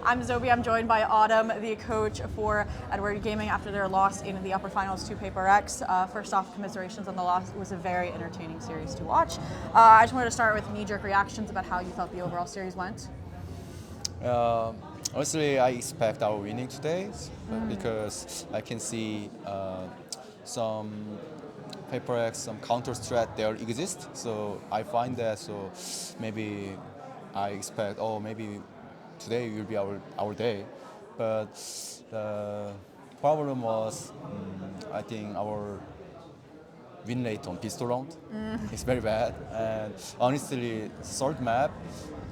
I'm Zobi. I'm joined by Autumn, the coach for Edward Gaming after their loss in the upper finals to Paper X. First off, commiserations on the loss. It was a very entertaining series to watch. I just wanted to start with knee-jerk reactions about how you felt the overall series went. Honestly, I expect our winning today because I can see some Paper X, some counter threat there exist. So I find that. So maybe I expect, oh, maybe today will be our day. But the problem was, I think our win rate on pistol round is very bad. And honestly, third map,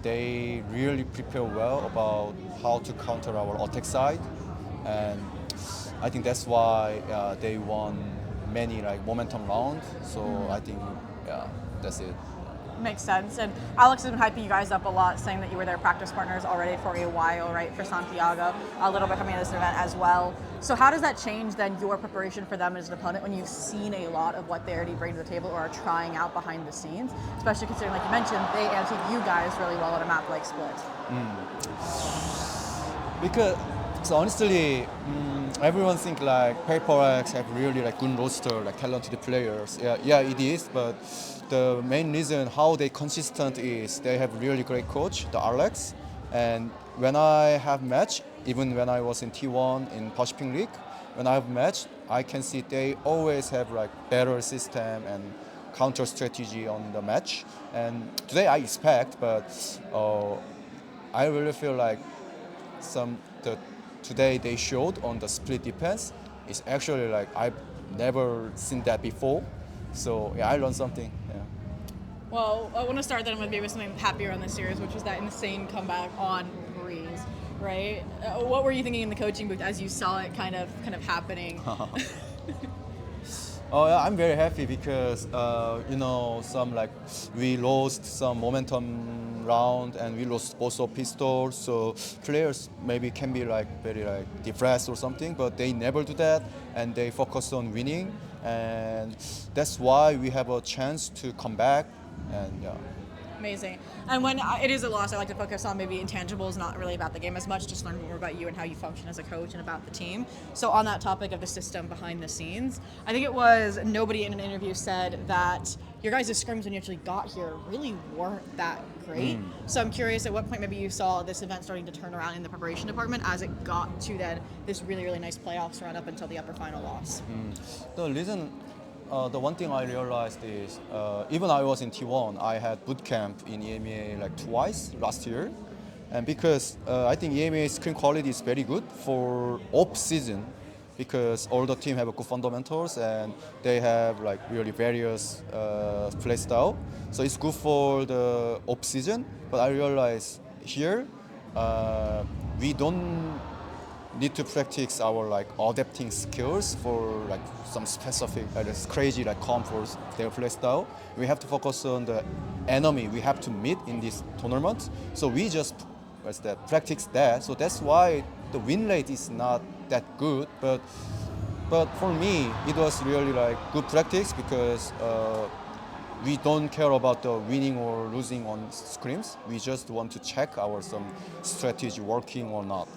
they really prepare well about how to counter our attack side, and I think that's why they won many like momentum rounds. So I think that's it. Makes sense. And Alex has been hyping you guys up a lot, saying that you were their practice partners already for a while, right, for Santiago, a little bit coming into this event as well. So how does that change then your preparation for them as an opponent when you've seen a lot of what they already bring to the table or are trying out behind the scenes, especially considering, like you mentioned, they anti you guys really well on a map like Split? Because so honestly, everyone think like Paper X have really like good roster, like talented players. Yeah, it is. But the main reason how they consistent is they have really great coach, the Alex. And when I have match, even when I was in T1 in Pacific League, when I have match, I can see they always have like better system and counter strategy on the match. And today I expect, but I really feel like today they showed on the split defense is actually like I've never seen that before. So yeah, I learned something. Yeah. Well, I want to start then with maybe something happier on this series, which was that insane comeback on Breeze, right? What were you thinking in the coaching booth as you saw it kind of happening? Oh yeah, I'm very happy because we lost some momentum round and we lost also pistols. So players maybe can be like very like depressed or something, but they never do that and they focus on winning, and that's why we have a chance to come back. And yeah. Amazing. And when it is a loss, I like to focus on maybe intangibles, not really about the game as much, just learn more about you and how you function as a coach and about the team. So on that topic of the system behind the scenes, I think it was nobody in an interview said that your guys' scrims when you actually got here really weren't that great. So I'm curious at what point maybe you saw this event starting to turn around in the preparation department as it got to then this really, really nice playoffs run up until the upper final loss. The reason, the one thing I realized is even I was in T1, I had boot camp in EMEA like twice last year, and because I think EMEA screen quality is very good for off season, because all the team have good fundamentals and they have like really various play style, so it's good for the off season. But I realized here we don't need to practice our like adapting skills for like some specific crazy like comp for their play style. We have to focus on the enemy we have to meet in this tournament. So we just practice that. So that's why the win rate is not that good. But for me, it was really like good practice because we don't care about the winning or losing on scrims. We just want to check our some strategy working or not.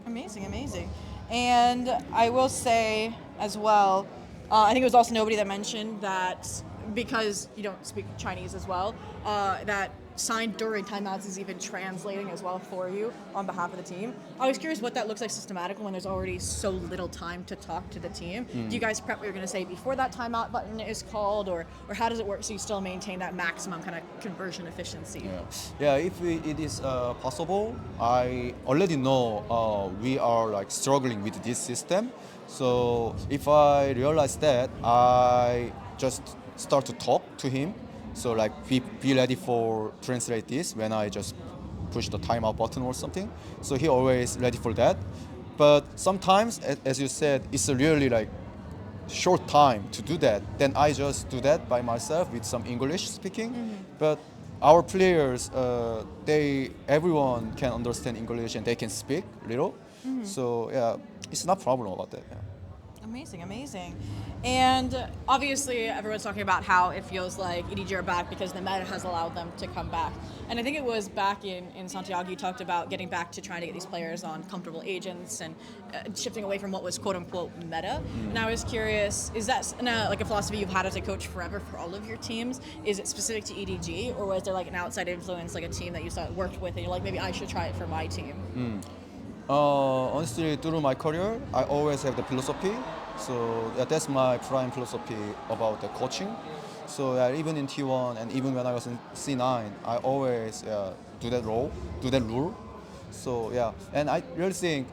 Amazing, amazing. And I will say as well, I think it was also nobody that mentioned that because you don't speak Chinese as well, that signed during timeouts is even translating as well for you on behalf of the team. I was curious what that looks like systematically when there's already so little time to talk to the team. Do you guys prep what you're going to say before that timeout button is called, or how does it work so you still maintain that maximum kind of conversion efficiency? Yeah, if it is possible, I already know we are like struggling with this system. So if I realize that, I just start to talk to him. So like be ready for translate this when I just push the timeout button or something. So he always ready for that. But sometimes, as you said, it's a really like short time to do that. Then I just do that by myself with some English speaking. But our players, everyone can understand English and they can speak little. So yeah, it's not a problem about that. Yeah. Amazing, amazing. And obviously, everyone's talking about how it feels like EDG are back because the meta has allowed them to come back. And I think it was back in Santiago, you talked about getting back to trying to get these players on comfortable agents and shifting away from what was quote unquote meta. And I was curious, is that like a philosophy you've had as a coach forever for all of your teams? Is it specific to EDG, or was there like an outside influence, like a team that you saw worked with and you're like, maybe I should try it for my team? Honestly, through my career, I always have the philosophy. So yeah, that's my prime philosophy about the coaching. So even in T1 and even when I was in C9, I always do that rule. So yeah, and I really think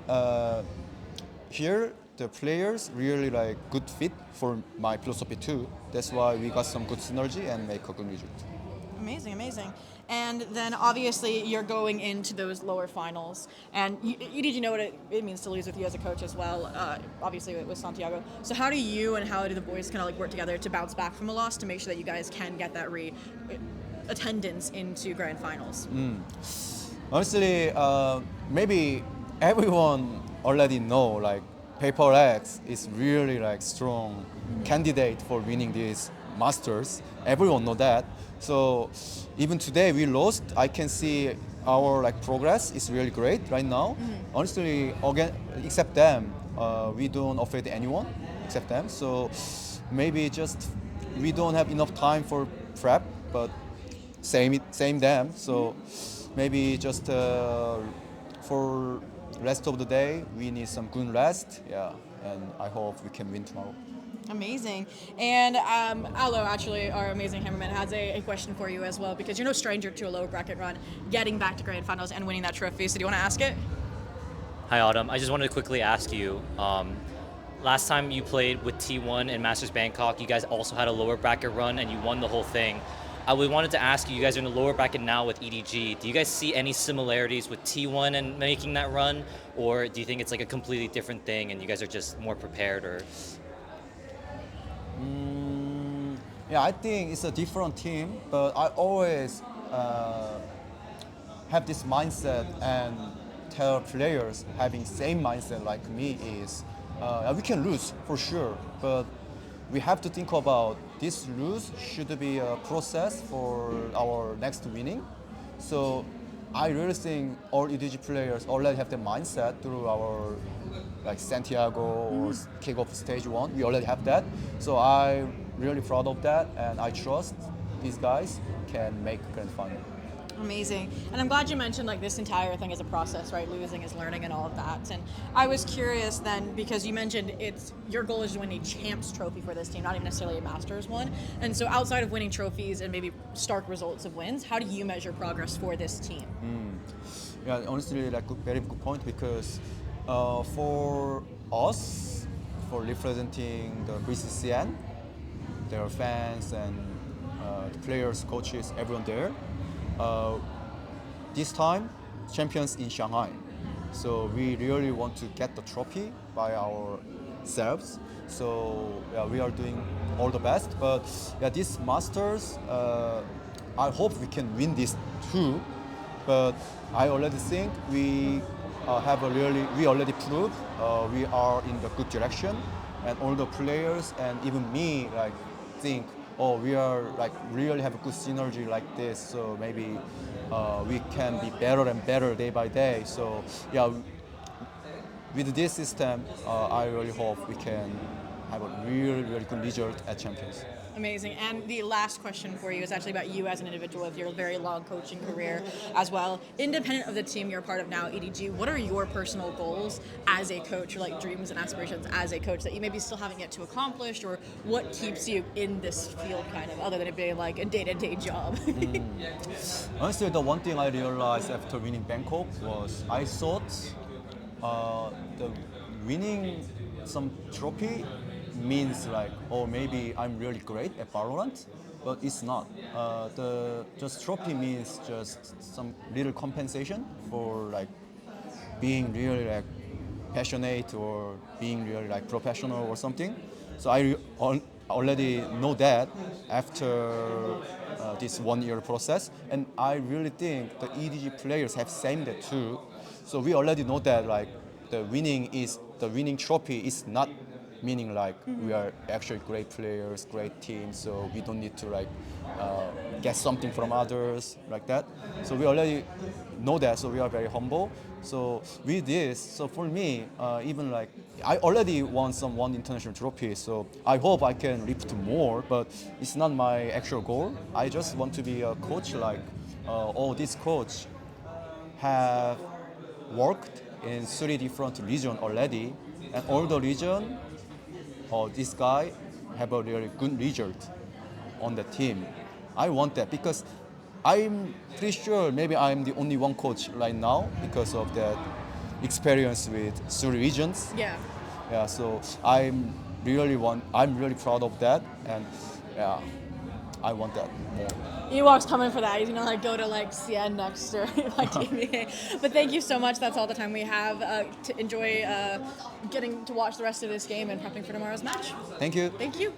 here the players really like good fit for my philosophy too. That's why we got some good synergy and make a good result. Amazing, amazing. And then obviously you're going into those lower finals, and you know what it means to lose with you as a coach as well. Obviously with Santiago. So how do you and how do the boys kind of like work together to bounce back from a loss to make sure that you guys can get that attendance into grand finals? Honestly, maybe everyone already know like Paper X is really like strong candidate for winning this Masters. Everyone know that. So even today we lost. I can see our like progress is really great right now. Honestly, again, except them, we don't afraid anyone except them. So maybe just we don't have enough time for prep, but same them. So maybe just for rest of the day we need some good rest. Yeah, and I hope we can win tomorrow. Amazing. And Alo, actually, our amazing cameraman, has a question for you as well, because you're no stranger to a lower bracket run, getting back to grand finals and winning that trophy. So do you want to ask it? Hi, Autumn. I just wanted to quickly ask you, last time you played with T1 and Masters Bangkok, you guys also had a lower bracket run and you won the whole thing. I wanted to ask you, you guys are in the lower bracket now with EDG. Do you guys see any similarities with T1 and making that run? Or do you think it's like a completely different thing and you guys are just more prepared? Or Yeah, I think it's a different team, but I always have this mindset and tell players having same mindset like me is we can lose for sure, but we have to think about this lose should be a process for our next winning. So I really think all EDG players already have the mindset through our like Santiago or kickoff stage 1. We already have that. So I'm really proud of that, and I trust these guys can make grand final. Amazing. And I'm glad you mentioned like this entire thing is a process, right? Losing is learning and all of that. And I was curious then, because you mentioned it's your goal is to win a champs trophy for this team, not even necessarily a Masters one. And so outside of winning trophies and maybe stark results of wins, how do you measure progress for this team? Yeah, honestly, like very good point, because for us, for representing the BCCN, their fans and the players, coaches, everyone there. This time, champions in Shanghai. So we really want to get the trophy by ourselves. So yeah, we are doing all the best. But yeah, this Masters, I hope we can win this too. But I already think we we already proved we are in the good direction, and all the players and even me like think, oh, we are like really have a good synergy like this, so maybe we can be better and better day by day. So yeah, with this system, I really hope we can have a really, really good result at Champions. Amazing. And the last question for you is actually about you as an individual with your very long coaching career as well. Independent of the team you're a part of now, EDG, what are your personal goals as a coach, or like dreams and aspirations as a coach that you maybe still haven't yet to accomplish, or what keeps you in this field kind of, other than it being like a day-to-day job? Honestly, the one thing I realized after winning Bangkok was I thought the winning some trophy means like, oh, maybe I'm really great at Valorant, but it's not. The just trophy means just some little compensation for like being really like passionate or being really like professional or something. So already know that after this 1 year process, and I really think the EDG players have same that too. So we already know that like the winning trophy is not meaning like we are actually great players, great team, so we don't need to like get something from others like that. So we already know that, so we are very humble. So with this, so for me, even like I already won some one international trophy, so I hope I can lift more, but it's not my actual goal. I just want to be a coach like all these coach have worked in 3 different regions already, and all the region, this guy have a really good result on the team. I want that because I'm pretty sure maybe I'm the only one coach right now because of that experience with 3 regions. Yeah. Yeah, so I'm really proud of that, and yeah, I want that more. Ewok's coming for that. He's gonna like go to like CN next or like EMEA. But thank you so much. That's all the time we have to enjoy getting to watch the rest of this game and prepping for tomorrow's match. Thank you. Thank you.